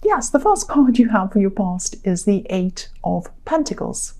yes, the first card you have for your past is the Eight of Pentacles.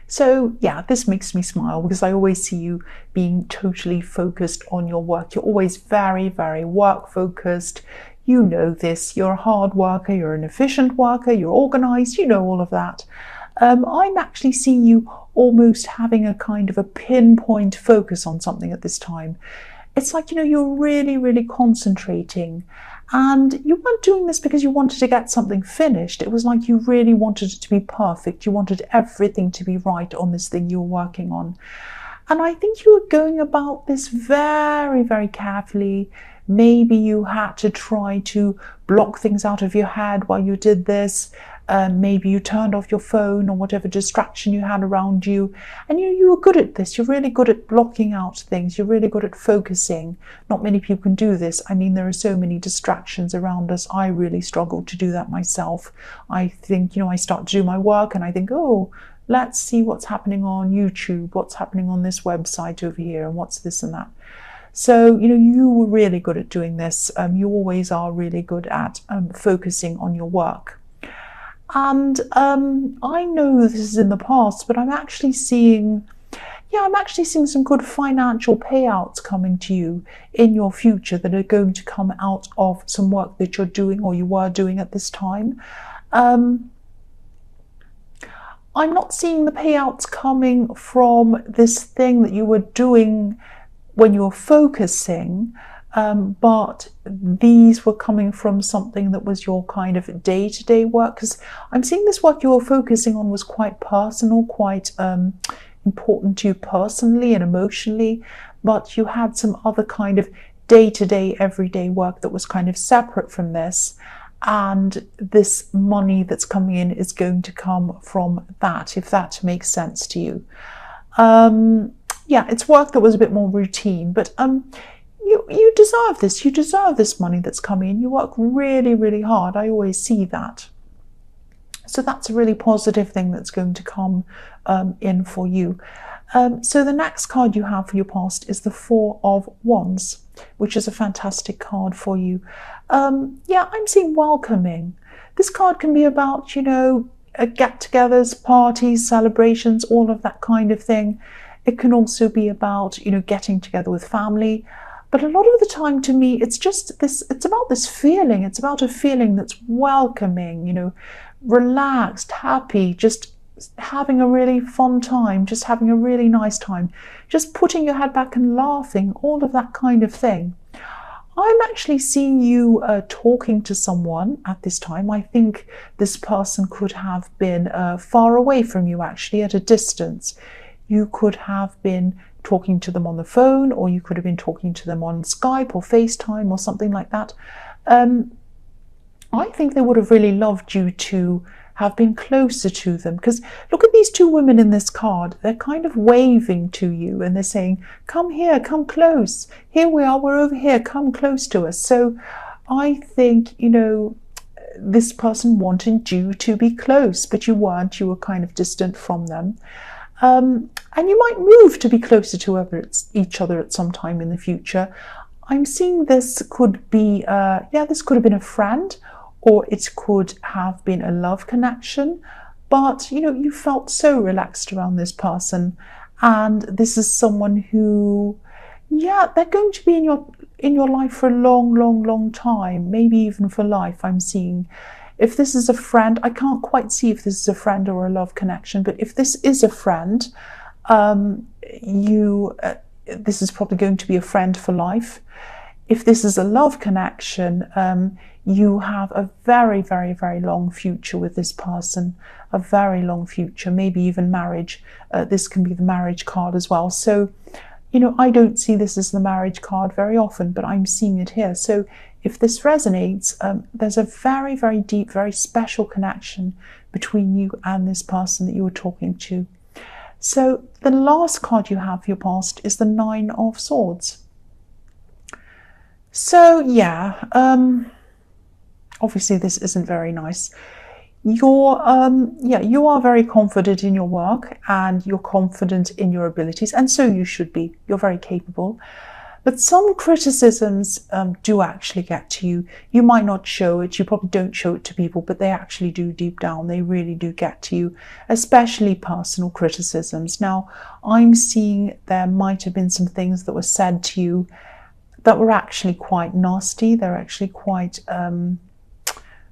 So yeah, this makes me smile because I always see you being totally focused on your work. You're always very, very work focused. You know this, you're a hard worker, you're an efficient worker, you're organized, you know all of that. I'm actually seeing you almost having a kind of a pinpoint focus on something at this time. It's like, you're really, really concentrating. And you weren't doing this because you wanted to get something finished. It was like you really wanted it to be perfect. You wanted everything to be right on this thing you were working on. And I think you were going about this very, very carefully. Maybe you had to try to block things out of your head while you did this. Maybe you turned off your phone or whatever distraction you had around you. And you were good at this. You're really good at blocking out things. You're really good at focusing. Not many people can do this. I mean, there are so many distractions around us. I really struggle to do that myself. I think, I start to do my work and I think, oh, let's see what's happening on YouTube, what's happening on this website over here, and what's this and that. So, you were really good at doing this. You always are really good at focusing on your work. And I know this is in the past, but I'm actually seeing some good financial payouts coming to you in your future that are going to come out of some work that you're doing or you were doing at this time. I'm not seeing the payouts coming from this thing that you were doing when you were focusing, but these were coming from something that was your kind of day-to-day work, because I'm seeing this work you were focusing on was quite personal, quite important to you personally and emotionally, but you had some other kind of day-to-day, everyday work that was kind of separate from this, and this money that's coming in is going to come from that, if that makes sense to you. Yeah, it's work that was a bit more routine, but you deserve this. You deserve this money that's coming in. You work really, really hard. I always see that. So that's a really positive thing that's going to come in for you. So the next card you have for your past is the Four of Wands, which is a fantastic card for you. Yeah, I'm seeing welcoming. This card can be about, get-togethers, parties, celebrations, all of that kind of thing. It can also be about, getting together with family. But a lot of the time, to me, it's just this, it's about this feeling. It's about a feeling that's welcoming, relaxed, happy, just having a really fun time, just having a really nice time, just putting your head back and laughing, all of that kind of thing. I'm actually seeing you talking to someone at this time. I think this person could have been far away from you, actually, at a distance. You could have been talking to them on the phone, or you could have been talking to them on Skype or FaceTime or something like that. I think they would have really loved you to have been closer to them, because look at these two women in this card. They're kind of waving to you and they're saying, come here, come close. Here we are, we're over here, come close to us. So I think, this person wanted you to be close, but you weren't. You were kind of distant from them. And you might move to be closer to each other at some time in the future. I'm seeing this could be, this could have been a friend, or it could have been a love connection. But, you felt so relaxed around this person. And this is someone who, they're going to be in your life for a long, long, long time, maybe even for life, I'm seeing. If this is a friend, I can't quite see if this is a friend or a love connection, but if this is a friend, this is probably going to be a friend for life. If this is a love connection, you have a very, very, very long future with this person, a very long future, maybe even marriage. This can be the marriage card as well. So, I don't see this as the marriage card very often, but I'm seeing it here. So if this resonates, there's a very, very deep, very special connection between you and this person that you were talking to. So the last card you have for your past is the Nine of Swords. So obviously this isn't very nice. You are very confident in your work and you're confident in your abilities, and so you should be. You're very capable. But some criticisms do actually get to you. You might not show it, you probably don't show it to people, but they actually do deep down. They really do get to you, especially personal criticisms. Now, I'm seeing there might have been some things that were said to you that were actually quite nasty. They're actually quite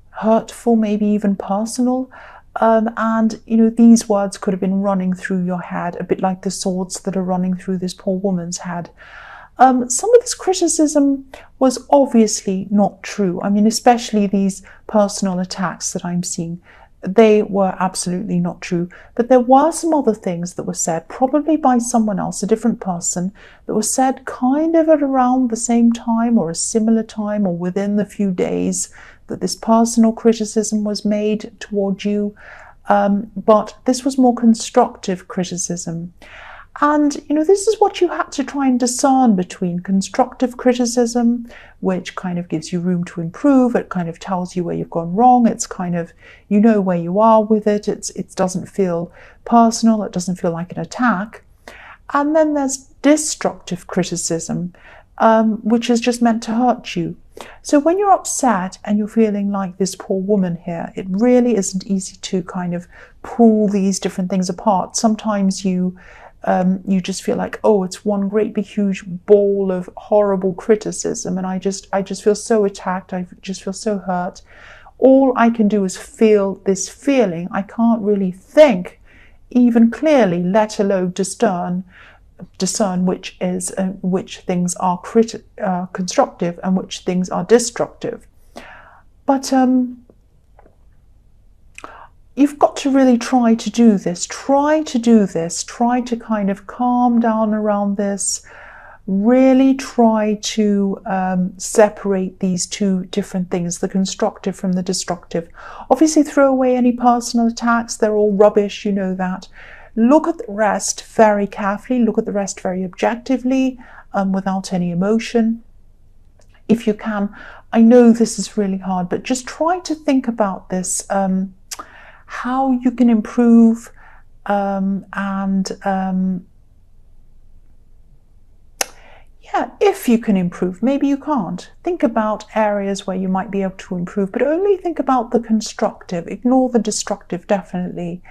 hurtful, maybe even personal. And, you know, these words could have been running through your head, a bit like the swords that are running through this poor woman's head. Some of this criticism was obviously not true. I mean, especially these personal attacks that I'm seeing, they were absolutely not true. But there were some other things that were said, probably by someone else, a different person, that were said kind of at around the same time or a similar time or within the few days that this personal criticism was made toward you. But this was more constructive criticism. And, you know, this is what you had to try and discern between constructive criticism, which kind of gives you room to improve. It kind of tells you where you've gone wrong. It's kind of, you know where you are with it. It doesn't feel personal. It doesn't feel like an attack. And then there's destructive criticism, which is just meant to hurt you. So when you're upset and you're feeling like this poor woman here, it really isn't easy to kind of pull these different things apart. Sometimes you just feel like, oh, it's one great big huge ball of horrible criticism, and I just feel so attacked. I just feel so hurt. All I can do is feel this feeling. I can't really think even clearly, let alone discern which things are constructive and which things are destructive. But you've got to really try to do this. Try to kind of calm down around this. Really try to separate these two different things, the constructive from the destructive. Obviously, throw away any personal attacks. They're all rubbish, you know that. Look at the rest very carefully. Look at the rest very objectively, without any emotion. If you can, I know this is really hard, but just try to think about this, how you can improve, if you can improve. Maybe you can't. Think about areas where you might be able to improve, but only think about the constructive. Ignore the destructive, definitely.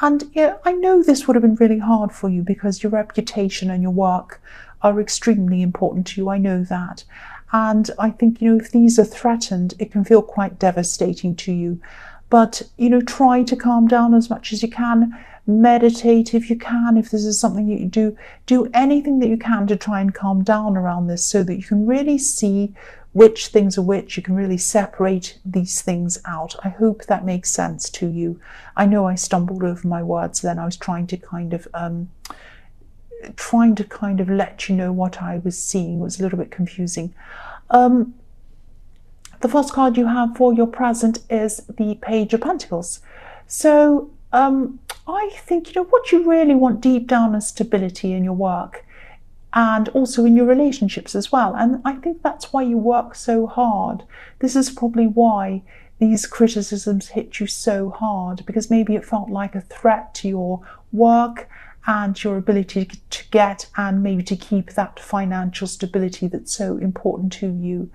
And yeah, I know this would have been really hard for you because your reputation and your work are extremely important to you. I know that. And I think, you know, if these are threatened, it can feel quite devastating to you. But, you know, try to calm down as much as you can. Meditate if you can. If this is something you do anything that you can to try and calm down around this so that you can really see which things are which. You can really separate these things out. I hope that makes sense to you. I know I stumbled over my words then. I was trying to kind of let you know what I was seeing. It was a little bit confusing. The first card you have for your present is the Page of Pentacles. So I think, you know, what you really want deep down is stability in your work and also in your relationships as well. And I think that's why you work so hard. This is probably why these criticisms hit you so hard, because maybe it felt like a threat to your work and your ability to get and maybe to keep that financial stability that's so important to you.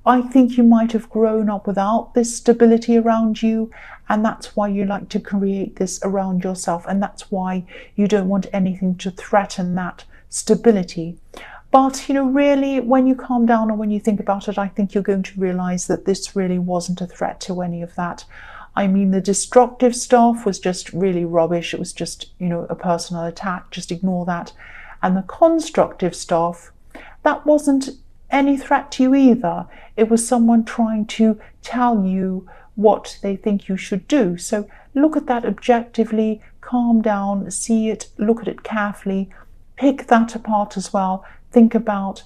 I think you might have grown up without this stability around you, and that's why you like to create this around yourself, and that's why you don't want anything to threaten that stability. But, you know, really, when you calm down and when you think about it, I think you're going to realize that this really wasn't a threat to any of that. I mean, the destructive stuff was just really rubbish. It was just, you know, a personal attack. Just ignore that. And the constructive stuff, that wasn't any threat to you either. It was someone trying to tell you what they think you should do. So look at that objectively, calm down, see it, look at it carefully, pick that apart as well. Think about,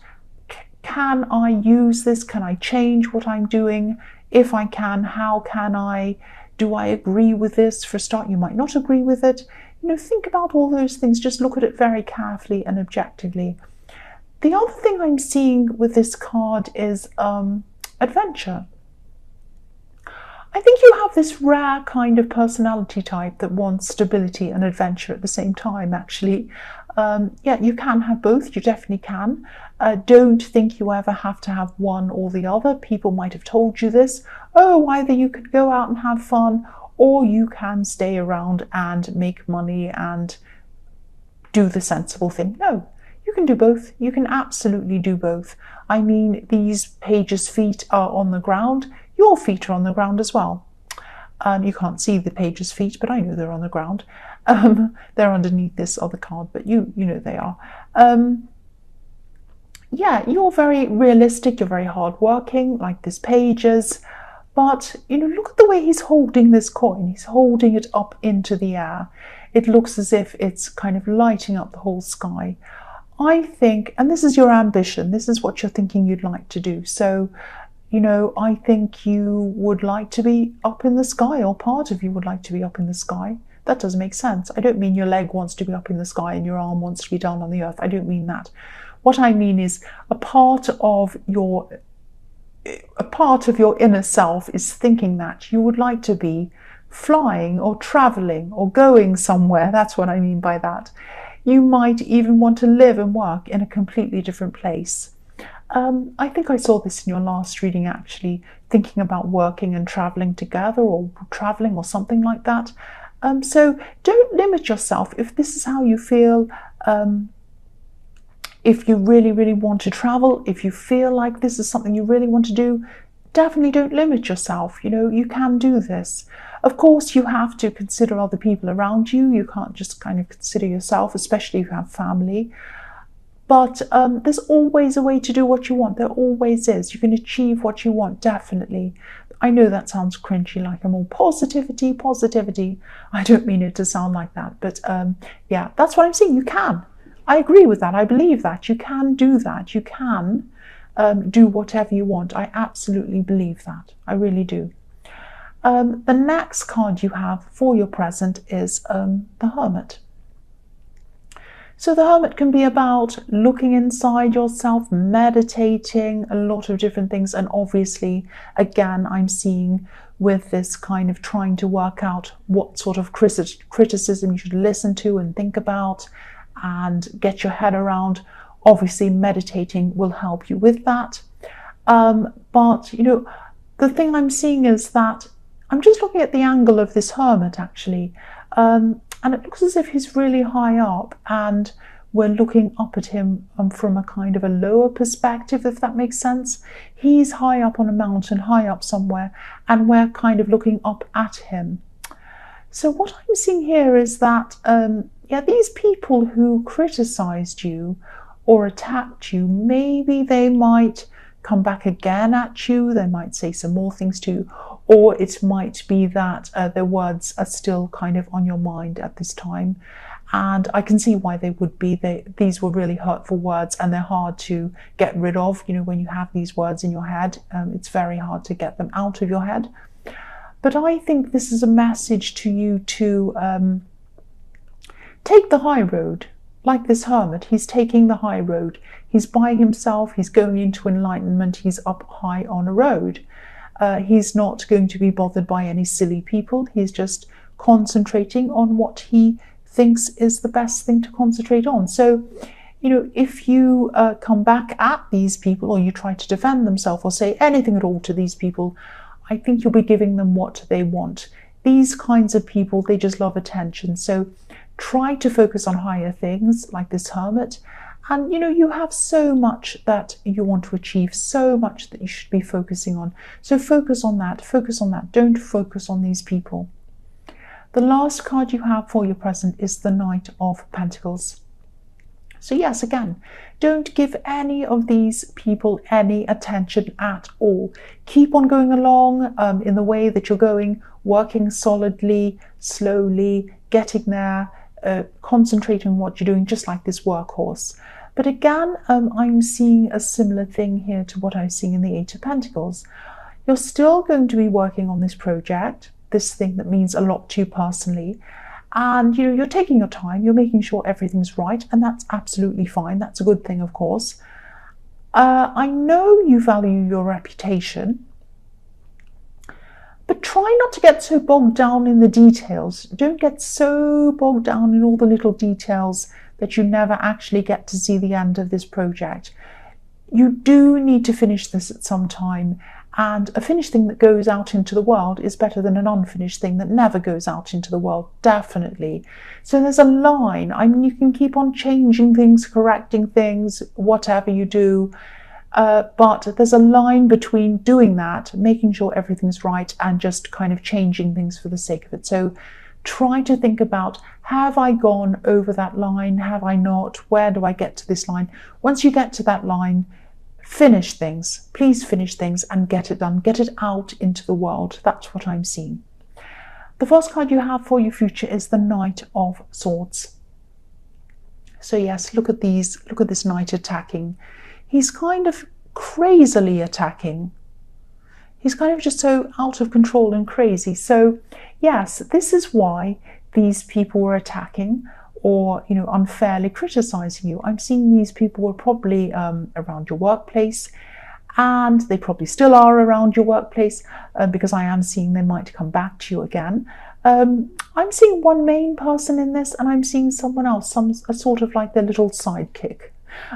can I use this? Can I change what I'm doing? If I can, how can I? Do I agree with this? For a start, you might not agree with it. You know, think about all those things. Just look at it very carefully and objectively. The other thing I'm seeing with this card is adventure. I think you have this rare kind of personality type that wants stability and adventure at the same time, actually. Yeah, you can have both. You definitely can. Don't think you ever have to have one or the other. People might have told you this. Oh, either you could go out and have fun, or you can stay around and make money and do the sensible thing. No, you can do both. You can absolutely do both. I mean, these pages' feet are on the ground. Your feet are on the ground as well. You can't see the page's feet, but I know they're on the ground. They're underneath this other card, but you know they are. Yeah, you're very realistic, you're very hardworking, like this pages. But, look at the way he's holding this coin. He's holding it up into the air. It looks as if it's kind of lighting up the whole sky. I think, and this is your ambition, this is what you're thinking you'd like to do. So, I think you would like to be up in the sky, or part of you would like to be up in the sky. That does make sense. I don't mean your leg wants to be up in the sky and your arm wants to be down on the earth. I don't mean that. What I mean is a part of your inner self is thinking that you would like to be flying or traveling or going somewhere. That's what I mean by that. You might even want to live and work in a completely different place. I think I saw this in your last reading, actually, thinking about working and traveling together, or traveling or something like that. So don't limit yourself. If this is how you feel, if you really, really want to travel, if you feel like this is something you really want to do, definitely don't limit yourself. You can do this. Of course, you have to consider other people around you. You can't just kind of consider yourself, especially if you have family. But there's always a way to do what you want. There always is. You can achieve what you want, definitely. I know that sounds cringy, like I'm all positivity. I don't mean it to sound like that. But yeah, that's what I'm saying. You can. I agree with that. I believe that. You can do that. You can do whatever you want. I absolutely believe that. I really do. The next card you have for your present is the Hermit. So the Hermit can be about looking inside yourself, meditating, a lot of different things. And obviously, again, I'm seeing with this kind of trying to work out what sort of criticism you should listen to and think about and get your head around. Obviously, meditating will help you with that. But, the thing I'm seeing is that I'm just looking at the angle of this Hermit, actually. And it looks as if he's really high up and we're looking up at him from a kind of a lower perspective, if that makes sense. He's high up on a mountain, high up somewhere, and we're kind of looking up at him. So what I'm seeing here is that, these people who criticized you or attacked you, maybe they might come back again at you. They might say some more things to you. Or it might be that their words are still kind of on your mind at this time. And I can see why they would be. These were really hurtful words and they're hard to get rid of. When you have these words in your head, it's very hard to get them out of your head. But I think this is a message to you to take the high road. Like this Hermit, he's taking the high road. He's by himself, he's going into enlightenment, he's up high on a road. He's not going to be bothered by any silly people. He's just concentrating on what he thinks is the best thing to concentrate on. So, if you come back at these people, or you try to defend themselves or say anything at all to these people, I think you'll be giving them what they want. These kinds of people, they just love attention. So try to focus on higher things like this Hermit. And, you have so much that you want to achieve, so much that you should be focusing on. So focus on that. Don't focus on these people. The last card you have for your present is the Knight of Pentacles. So yes, again, don't give any of these people any attention at all. Keep on going along in the way that you're going, working solidly, slowly, getting there, concentrating on what you're doing, just like this workhorse. But again, I'm seeing a similar thing here to what I'm seeing in the Eight of Pentacles. You're still going to be working on this project, this thing that means a lot to you personally. And you're taking your time, you're making sure everything's right, and that's absolutely fine. That's a good thing, of course. I know you value your reputation, but try not to get so bogged down in the details. Don't get so bogged down in all the little details that you never actually get to see the end of this project. You do need to finish this at some time, and a finished thing that goes out into the world is better than an unfinished thing that never goes out into the world, definitely. So there's a line. I mean, you can keep on changing things, correcting things, whatever you do, but there's a line between doing that, making sure everything's right, and just kind of changing things for the sake of it. So try to think about, have I gone over that line? Have I not? Where do I get to this line? Once you get to that line, finish things. Please finish things and get it done. Get it out into the world. That's what I'm seeing. The first card you have for your future is the Knight of Swords. So yes, look at these. Look at this knight attacking. He's kind of crazily attacking. He's kind of just so out of control and crazy. So yes, this is why these people were attacking, or unfairly criticizing you. I'm seeing these people were probably around your workplace, and they probably still are around your workplace, because I am seeing they might come back to you again. I'm seeing one main person in this, and I'm seeing someone else, a sort of like their little sidekick.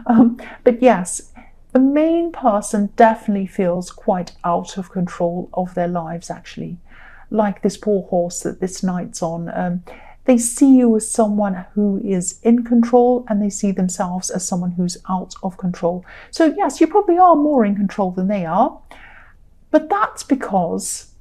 But yes, the main person definitely feels quite out of control of their lives, actually. Like this poor horse that this knight's on. They see you as someone who is in control, and they see themselves as someone who's out of control. So yes, you probably are more in control than they are, but that's because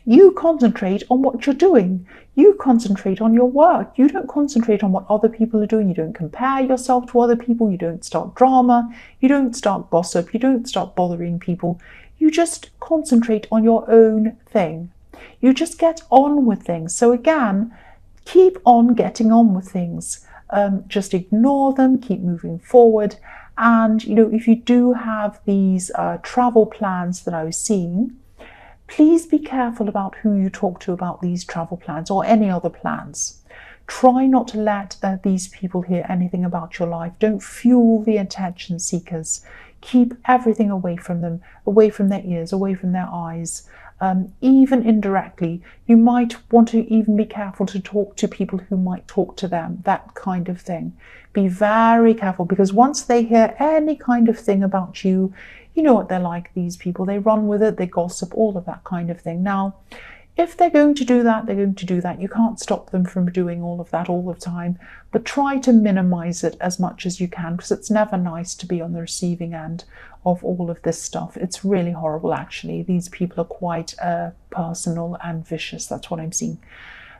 you concentrate on what you're doing. You concentrate on your work. You don't concentrate on what other people are doing. You don't compare yourself to other people. You don't start drama. You don't start gossip. You don't start bothering people. You just concentrate on your own thing. You just get on with things. So again, keep on getting on with things. Just ignore them, keep moving forward. And, if you do have these travel plans that I was seeing, please be careful about who you talk to about these travel plans or any other plans. Try not to let these people hear anything about your life. Don't fuel the attention seekers. Keep everything away from them, away from their ears, away from their eyes. Even indirectly, you might want to even be careful to talk to people who might talk to them, that kind of thing. Be very careful, because once they hear any kind of thing about you, you know what they're like, these people. They run with it, they gossip, all of that kind of thing. Now, if they're going to do that, they're going to do that. You can't stop them from doing all of that all the time, but try to minimize it as much as you can, because it's never nice to be on the receiving end of all of this stuff. It's really horrible, actually. These people are quite personal and vicious. That's what I'm seeing.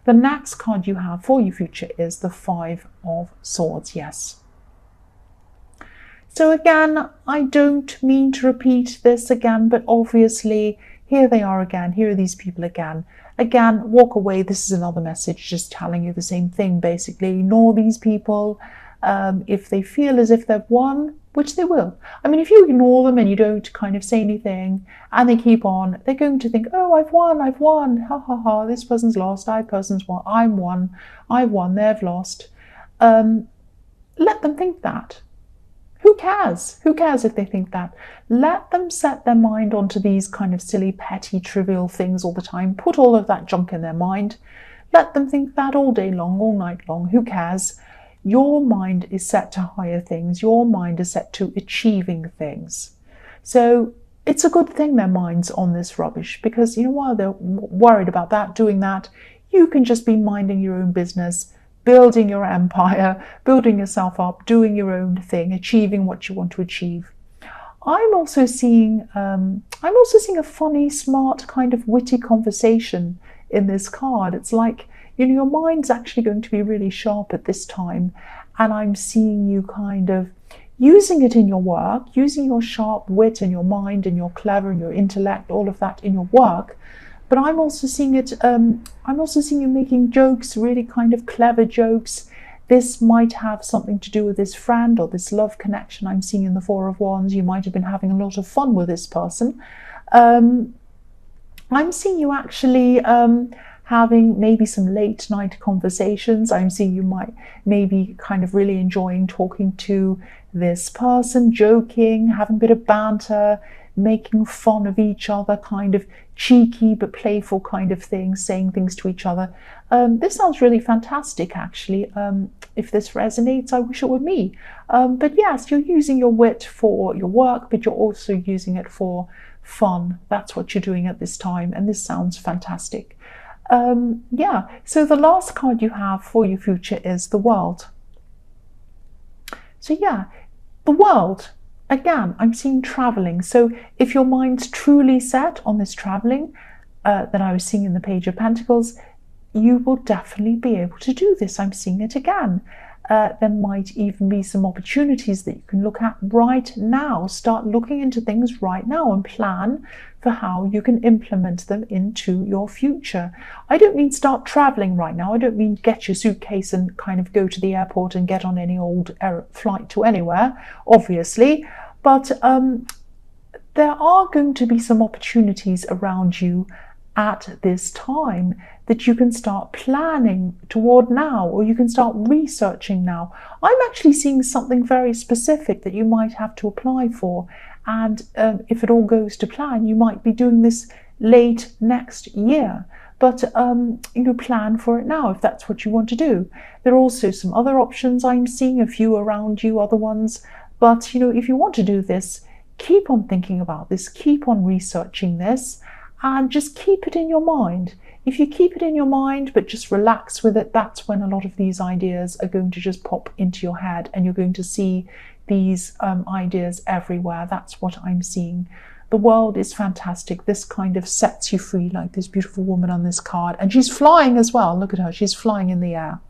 The next card you have for your future is the Five of Swords. Yes. So again, I don't mean to repeat this again, but obviously here they are again. Here are these people again. Again, walk away. This is another message just telling you the same thing, basically. Ignore these people. If they feel as if they've won, which they will. I mean, if you ignore them and you don't kind of say anything and they keep on, they're going to think, oh, I've won, ha ha ha, this person's lost, person's won, I've won, they've lost. Let them think that. Who cares? Who cares if they think that? Let them set their mind onto these kind of silly, petty, trivial things all the time. Put all of that junk in their mind. Let them think that all day long, all night long. Who cares? Your mind is set to higher things. Your mind is set to achieving things. So it's a good thing their mind's on this rubbish, because, while they're worried about that, doing that, you can just be minding your own business, building your empire, building yourself up, doing your own thing, achieving what you want to achieve. I'm also seeing a funny, smart, kind of witty conversation in this card. It's like, your mind's actually going to be really sharp at this time, and I'm seeing you kind of using it in your work, using your sharp wit and your mind and your clever and your intellect, all of that in your work. But I'm also seeing it, I'm also seeing you making jokes, really kind of clever jokes. This might have something to do with this friend or this love connection I'm seeing in the Four of Wands. You might have been having a lot of fun with this person. I'm seeing you actually having maybe some late night conversations. I'm seeing you might maybe kind of really enjoying talking to this person, joking, having a bit of banter, making fun of each other, kind of cheeky but playful kind of thing, saying things to each other. This sounds really fantastic, actually. If this resonates, I wish it were me. But yes, you're using your wit for your work, but you're also using it for fun. That's what you're doing at this time, and this sounds fantastic. Yeah, so the last card you have for your future is the World. So yeah, the World. Again, I'm seeing traveling. So if your mind's truly set on this traveling that I was seeing in the Page of Pentacles, you will definitely be able to do this. I'm seeing it again. There might even be some opportunities that you can look at right now. Start looking into things right now and plan for how you can implement them into your future. I don't mean start traveling right now. I don't mean get your suitcase and kind of go to the airport and get on any old flight to anywhere, obviously. But there are going to be some opportunities around you at this time that you can start planning toward now, or you can start researching now. I'm actually seeing something very specific that you might have to apply for, and if it all goes to plan, you might be doing this late next year. But plan for it now if that's what you want to do. There are also some other options. I'm seeing a few around you, other ones, but if you want to do this, keep on thinking about this, keep on researching this, and just keep it in your mind. If you keep it in your mind but just relax with it, that's when a lot of these ideas are going to just pop into your head, and you're going to see these ideas everywhere. That's what I'm seeing. The World is fantastic. This kind of sets you free, like this beautiful woman on this card, and she's flying as well. Look at her, she's flying in the air.